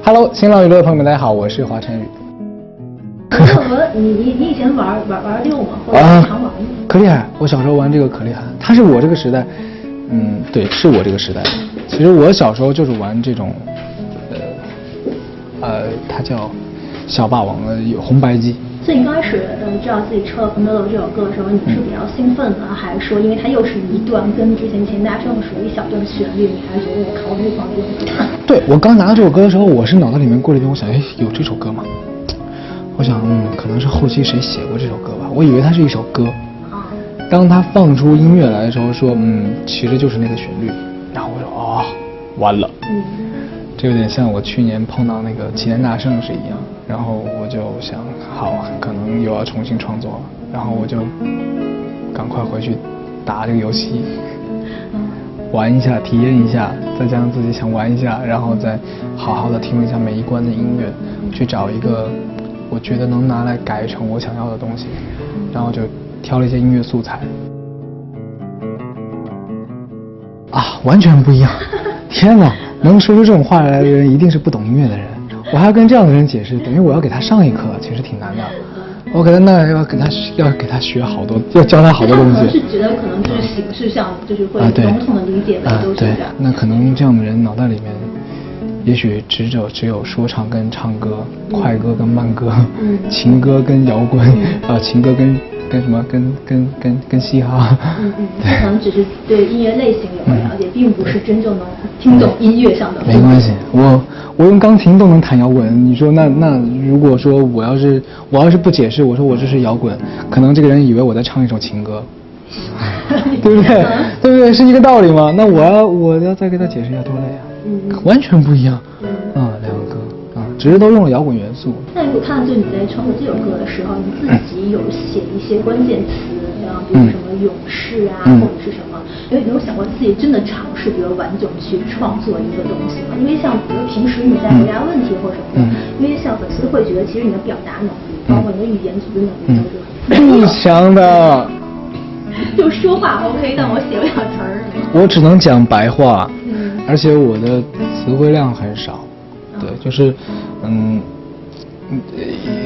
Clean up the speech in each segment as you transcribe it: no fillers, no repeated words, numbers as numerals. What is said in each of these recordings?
Hello， 新浪娱乐的朋友们，大家好，我是华晨宇。你以前玩溜吗？或者常玩吗？可厉害！我小时候玩这个可厉害，它是我这个时代，对，是我这个时代。其实我小时候就是玩这种，它叫小霸王有红白机。所以你刚开始知道自己抽到《Pomelo》这首歌的时候，你是比较兴奋呢，还是说因为它又是一段跟之前钱大圣属于一小段的旋律，你还是觉得我考虑放这首歌？对，我刚拿到这首歌的时候，我是脑袋里面过了一遍，我想，有这首歌吗？我想，可能是后期谁写过这首歌吧，我以为它是一首歌。当他放出音乐来的时候，说，其实就是那个旋律，然后我说，完了。这有点像我去年碰到那个齐天大圣是一样，然后我就想，好，可能又要重新创作了，然后我就赶快回去打这个游戏，玩一下，体验一下，再加上自己想玩一下，然后再好好的听一下每一关的音乐，去找一个我觉得能拿来改成我想要的东西，然后就挑了一些音乐素材。完全不一样！天哪，能说出这种话来的人一定是不懂音乐的人。我还要跟这样的人解释，等于我要给他上一课，其实挺难的。我给他要给他学好多，要教他好多东西。是觉得可能就是形式上就是会笼统的理解吧，都是这样。对，那可能这样的人脑袋里面，也许只有说唱跟唱歌，快歌跟慢歌，情歌跟摇滚，情歌跟什么跟嘻哈，对，可能只是对音乐类型有了解，并不是真正能听懂音乐上的。没关系，我用钢琴都能弹摇滚。你说那如果说我要是不解释，我说我这是摇滚，可能这个人以为我在唱一首情歌，对不对？对不对？是一个道理吗？那我要再给他解释一下，多累啊！完全不一样，两个歌。只是都用了摇滚元素。那如果看到就你在创作这首歌的时候，你自己有写一些关键词，比如什么勇士啊，或者是什么？有没有想过自己真的尝试，比如完整去创作一个东西吗？因为像比如平时你在回答问题或什么的，因为像粉丝会觉得其实你的表达能力，包括你的语言组织能力都是不强的。就说话 OK， 但我写不了词儿。我只能讲白话，而且我的词汇量很少。对，就是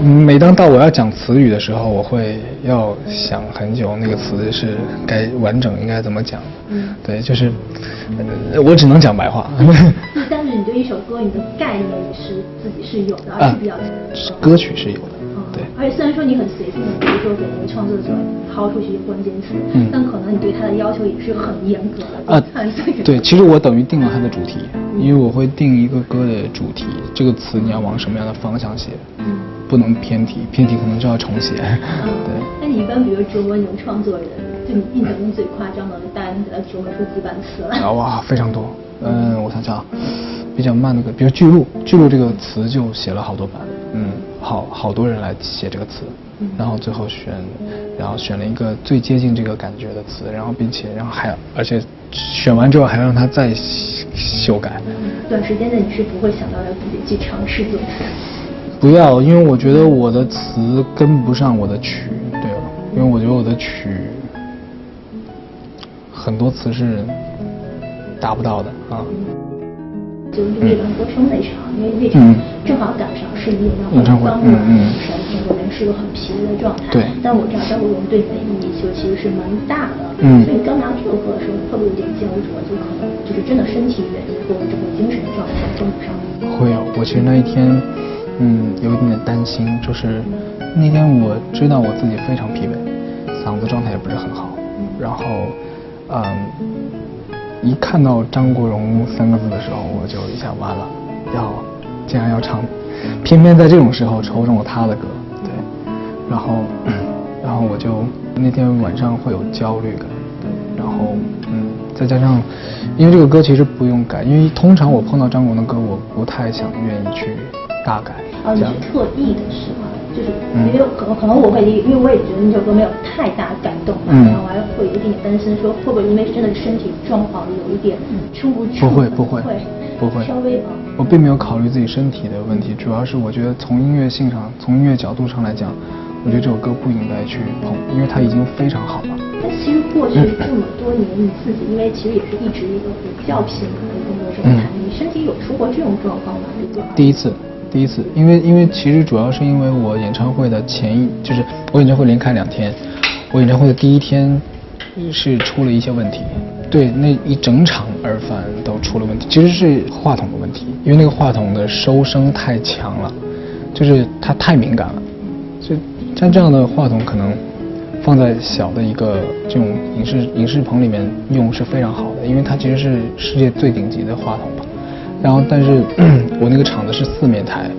每当到我要讲词语的时候，我会要想很久，那个词是该完整应该怎么讲。对，就是我只能讲白话。但是你对一首歌，你的概念是自己是有的，而是比较歌曲是有的。对，而且虽然说你很随性的，比如说给一个创作者抛出去一个关键词，但可能你对他的要求也是很严格的。对，其实我等于定了它的主题，因为我会定一个歌的主题，这个词你要往什么样的方向写，不能偏题，偏题可能就要重写。对。那你一般比如折磨你们创作人，就你印象中最夸张的单给他折磨出几版词来？哇，非常多。我想想，比较慢的歌，比如巨鹿这个词就写了好多版。好多人来写这个词，然后最后选了一个最接近这个感觉的词，然后而且选完之后还让他再修改。短时间内你是不会想到要自己去尝试做词？不要，因为我觉得我的词跟不上我的曲。对了，因为我觉得我的曲很多词是达不到的啊。就录一段歌声那场，因为那场正好赶上是你演唱会当日，整个人是个很疲惫的状态。对。但我知道张国荣对你的意义其实是蛮大的。所以你刚拿这首歌的时候，会不会有点焦灼？就可能就是真的身体原因或者整个精神状态跟不上。会有，我其实那一天，有一点点担心，就是那天我知道我自己非常疲惫，嗓子状态也不是很好，然后，一看到张国荣3个字的时候，我就一下完了，竟然要唱，偏偏在这种时候抽中了他的歌，对，然后我就那天晚上会有焦虑感，对，然后再加上，因为这个歌其实不用改，因为通常我碰到张国荣的歌，我不太愿意去大改。你是特意的是吗？就是因为可能我会因为我也觉得那首歌没有太大感动嘛，然后我还会有一点担心说会不会因为真的身体状况有一点撑不住。不会，稍微我并没有考虑自己身体的问题，主要是我觉得从音乐性上，从音乐角度上来讲，我觉得这首歌不应该去碰，因为它已经非常好了。那其实过去这么多年，你自己因为其实也是一直一个比较平衡的一个模这个谈，你身体有出过这种状况吗？第一次，因为其实主要是因为我演唱会的就是我演唱会连开2天，我演唱会的第1天是出了一些问题，对，那一整场耳返都出了问题，其实是话筒的问题，因为那个话筒的收声太强了，就是它太敏感了，就像这样的话筒可能放在小的一个这种影视棚里面用是非常好的，因为它其实是世界最顶级的话筒嘛。然后但是我那个场子是4面台，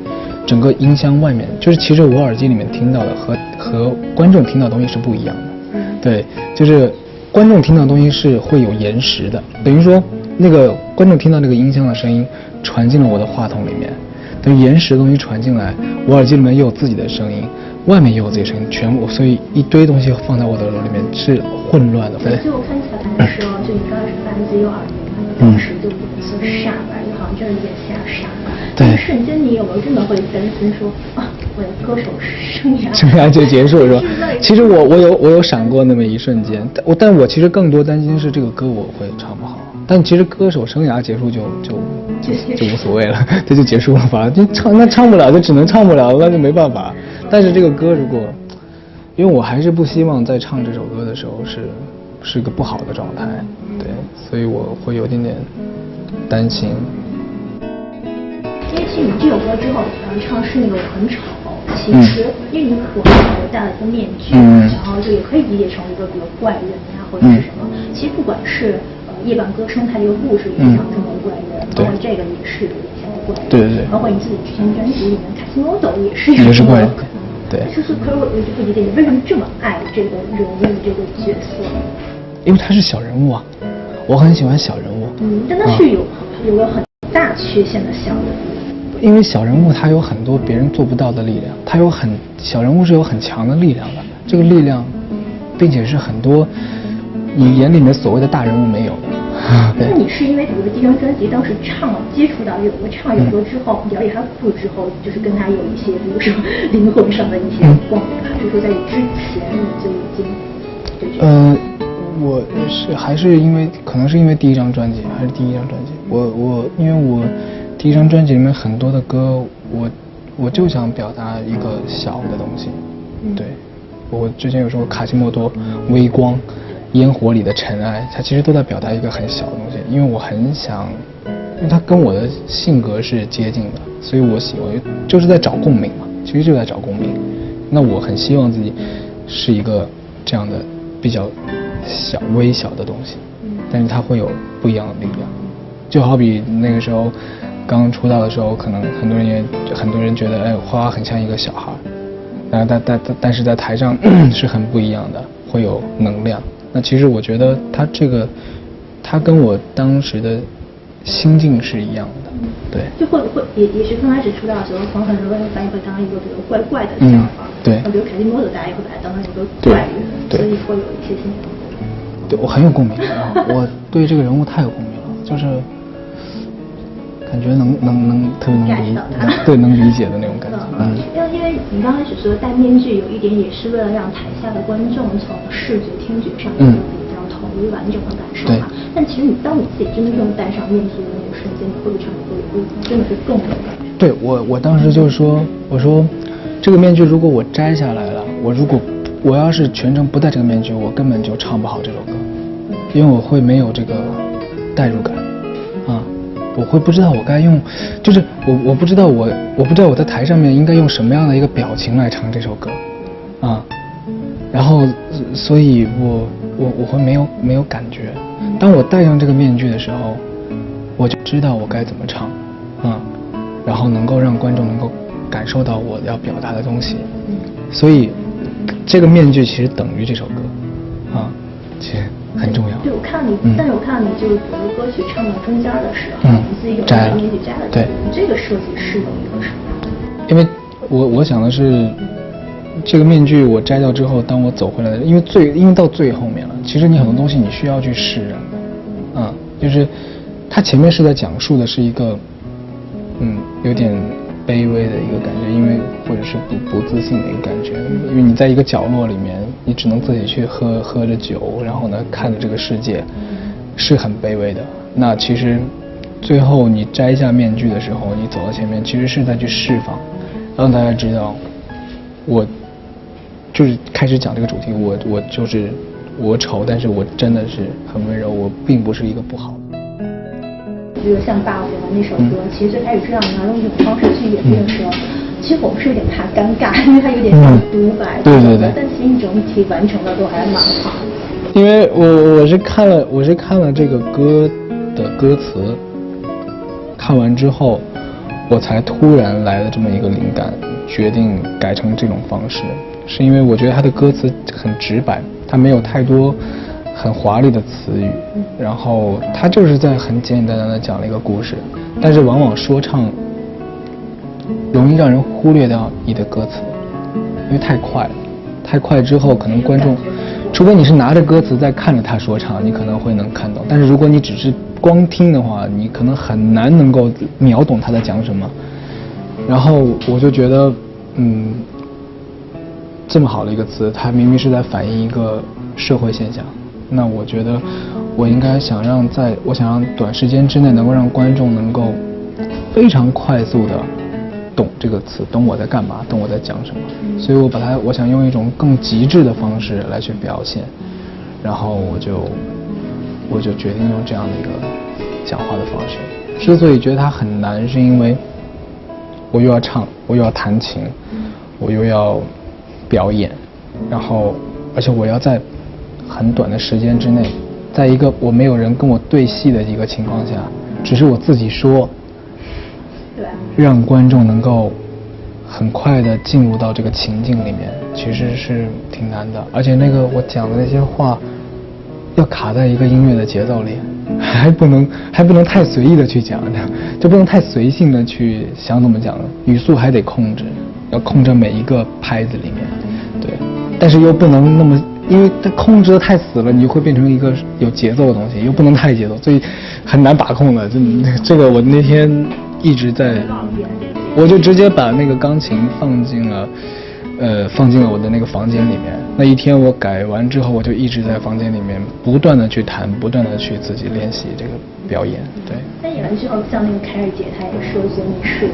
整个音箱外面就是其实我耳机里面听到的和观众听到的东西是不一样的。对，就是观众听到的东西是会有延时的，等于说那个观众听到那个音箱的声音传进了我的话筒里面，等于延时的东西传进来，我耳机里面又有自己的声音，外面也有自己的声音，全部，所以一堆东西放在我的耳朵里面是混乱的。对，就我看起来的时候，就你刚开始发现自己有耳鸣嘛，当时就脸色煞白，就好像真的眼瞎傻。对。那瞬间你有没有真的会担心说啊，我的歌手生涯就结束了是吧？其实我有闪过那么一瞬间，但我其实更多担心是这个歌我会唱不好。但其实歌手生涯结束就无所谓了，这就结束了吧？就唱不了就只能唱不了，那就没办法。但是这个歌如果，因为我还是不希望在唱这首歌的时候是个不好的状态，对，所以我会有点担心。因为其实你这首歌之后，唱是那个很吵，其实因为你可能戴了一个面具，然后就也可以理解成一个比如怪人呀或者是什么。其实不管是夜半歌生态这个故事也像这么怪人，包括这个也是有点像怪人，对，包括你自己之前专辑里面卡西莫多也是怪人，对。就是可是我就不理解你为什么这么爱这个人物这个角色？因为他是小人物啊，我很喜欢小人物。但他是有个很大缺陷的小人物。因为小人物他有很多别人做不到的力量，小人物是有很强的力量的，这个力量，并且是很多你眼里面所谓的大人物没有的。那你是因为比如第一张专辑当时接触到有个唱有歌之后，了解他的故事之后，就是跟他有一些比如说灵魂上的一些共鸣，还是说在之前你就已经就觉得？我还是因为可能是因为第一张专辑，因为我第一张专辑里面很多的歌，我就想表达一个小的东西。对，我之前有说卡西莫多、微光、烟火里的尘埃，它其实都在表达一个很小的东西。因为我很想，因为它跟我的性格是接近的，所以我喜欢就是在找共鸣嘛，其实就在找共鸣。那我很希望自己是一个这样的比较微小的东西，但是它会有不一样的力量。就好比那个时候刚出道的时候，可能很多人觉得花花很像一个小孩，但是在台上是很不一样的，会有能量。那其实我觉得他跟我当时的心境是一样的。对，就会也是刚开始出道的时候，很多人把你会当一个比如怪的小孩，对，比如凯西莫多大家也会把他当成一个怪人，所以会有一些心理上的。对，我很有共鸣我对这个人物太有共鸣了，就是感觉能特别能理解的那种感觉。因为你刚开始说戴面具有一点也是为了让台下的观众从视觉听觉上有比较统一完整的感受嘛。但其实当你自己真正戴上面具的那个瞬间，你会不会唱歌真的是更有感觉？对，我当时就是说，我说这个面具如果我摘下来了，我要是全程不戴这个面具，我根本就唱不好这首歌，因为我会没有这个代入感啊，我会不知道我该用，就是我不知道我在台上面应该用什么样的一个表情来唱这首歌啊，然后所以我会没有感觉。当我戴上这个面具的时候，我就知道我该怎么唱啊，然后能够让观众能够感受到我要表达的东西，所以这个面具其实等于这首歌啊，其实很重要。对，我看到你，但是我看到你就是比如歌曲唱到中间的时候，你自己有把面具摘了。对，这个设计是有一个什么？因为我想的是，这个面具我摘掉之后，当我走回来，因为到最后面了，其实你很多东西你需要去释然的，就是它前面是在讲述的是一个，有点卑微的一个感觉，因为或者是不自信的一个感觉，因为你在一个角落里面，你只能自己去喝着酒，然后呢看着这个世界，是很卑微的。那其实最后你摘下面具的时候，你走到前面，其实是在去释放，让大家知道，我就是开始讲这个主题，我就是我丑，但是我真的是很温柔，我并不是一个不好的。比如像《霸王》那首歌，其实最开始这样拿用这种方式去演绎的时候，其实我们是有点怕尴尬，因为它有点像独白。对对对。但其实你整体完成的都还蛮好。因为我是看了这个歌的歌词，看完之后，我才突然来了这么一个灵感，决定改成这种方式，是因为我觉得它的歌词很直白，它没有太多很华丽的词语，然后它就是在很简简单单的讲了一个故事，但是往往说唱容易让人忽略掉你的歌词，因为太快了，太快之后可能观众，除非你是拿着歌词在看着他说唱，你可能会能看懂，但是如果你只是光听的话，你可能很难能够秒懂他在讲什么。然后我就觉得这么好的一个词，它明明是在反映一个社会现象，那我觉得我应该想让短时间之内能够让观众能够非常快速的懂这个词，懂我在干嘛，懂我在讲什么，所以我想用一种更极致的方式来去表现，然后我就决定用这样的一个讲话的方式。之所以觉得它很难，是因为我又要唱，我又要弹琴，我又要表演，然后而且我要在很短的时间之内，在一个我没有人跟我对戏的一个情况下，只是我自己说，对，让观众能够很快的进入到这个情境里面，其实是挺难的。而且那个我讲的那些话，要卡在一个音乐的节奏里，还不能太随意的去讲，就不能太随性的去想怎么讲，语速还得控制，要控制每一个拍子里面，对，但是又不能那么，因为它控制的太死了，你就会变成一个有节奏的东西，又不能太节奏，所以很难把控的。这个我那天一直在，我就直接把那个钢琴放进了我的那个房间里面。那一天我改完之后，我就一直在房间里面不断的去弹，不断的去自己练习这个表演。对。但演完之后，像那个凯尔姐，她也说觉得你是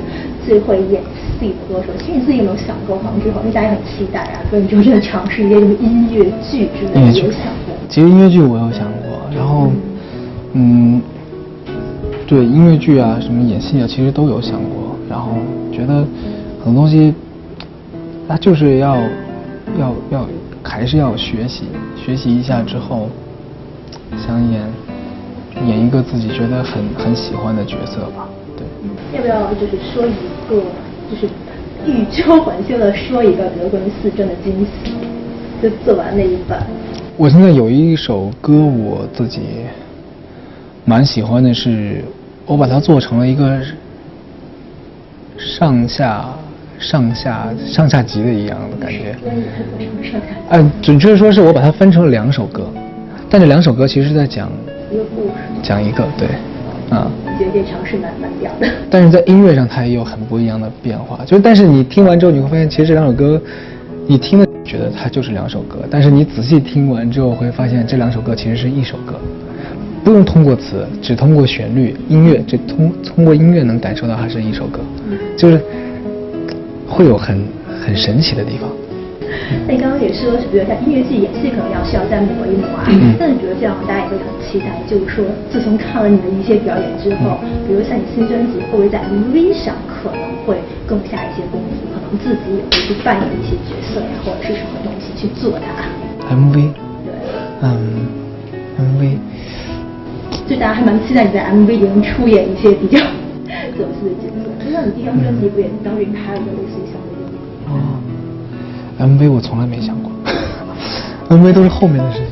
最会演戏的歌手。其实你自己有没有想过，好像之后大家也很期待啊，所以你就真的尝试一些什么音乐剧之类的，有想过？其实音乐剧我有想过，然后对音乐剧啊，什么演戏啊，其实都有想过。然后觉得很多东西，它就是要还是要学习一下之后，想演一个自己觉得很喜欢的角色吧。对。要不要就是说一个，就是欲求还休的说一个，比如关于四正的惊喜，就做完那一版。我现在有一首歌我自己蛮喜欢的，是我把它做成了一个上下集的一样的感觉。准确说是我把它分成了2首歌，但这2首歌其实是在讲一个故事，讲一个对，我觉得这尝试蛮屌的。但是在音乐上它也有很不一样的变化，但是你听完之后你会发现，其实这2首歌，你听了觉得它就是2首歌，但是你仔细听完之后会发现这2首歌其实是一首歌。不用通过词，只通过旋律、音乐，通过音乐能感受到它是一首歌，就是会有很神奇的地方。那你刚刚也说，比如像音乐剧演戏可能需要再磨一磨啊，但是比如这样大家也会很期待，就是说自从看了你的一些表演之后，比如像你新专辑会不会在 MV 上可能会更下一些功夫，可能自己也会去扮演一些角色呀，或者是什么东西去做它。MV， 对，MV。就大家还蛮期待你在 MV 里能出演一些比较走心的角色。就像你第一张专辑不也当时拍了一个类似于像的MV 我从来没想过，MV 都是后面的事情。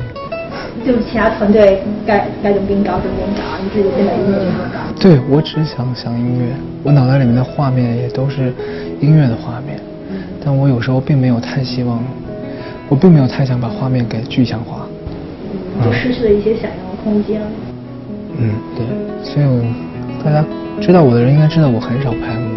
就是其他团队该怎么给你搞，你自己先把音乐给搞。对，我只想音乐，我脑袋里面的画面也都是音乐的画面，但我有时候并没有太希望，我并没有太想把画面给具象化，就失去了一些想象的空间。对，所以大家知道我的人应该知道我很少拍 MV。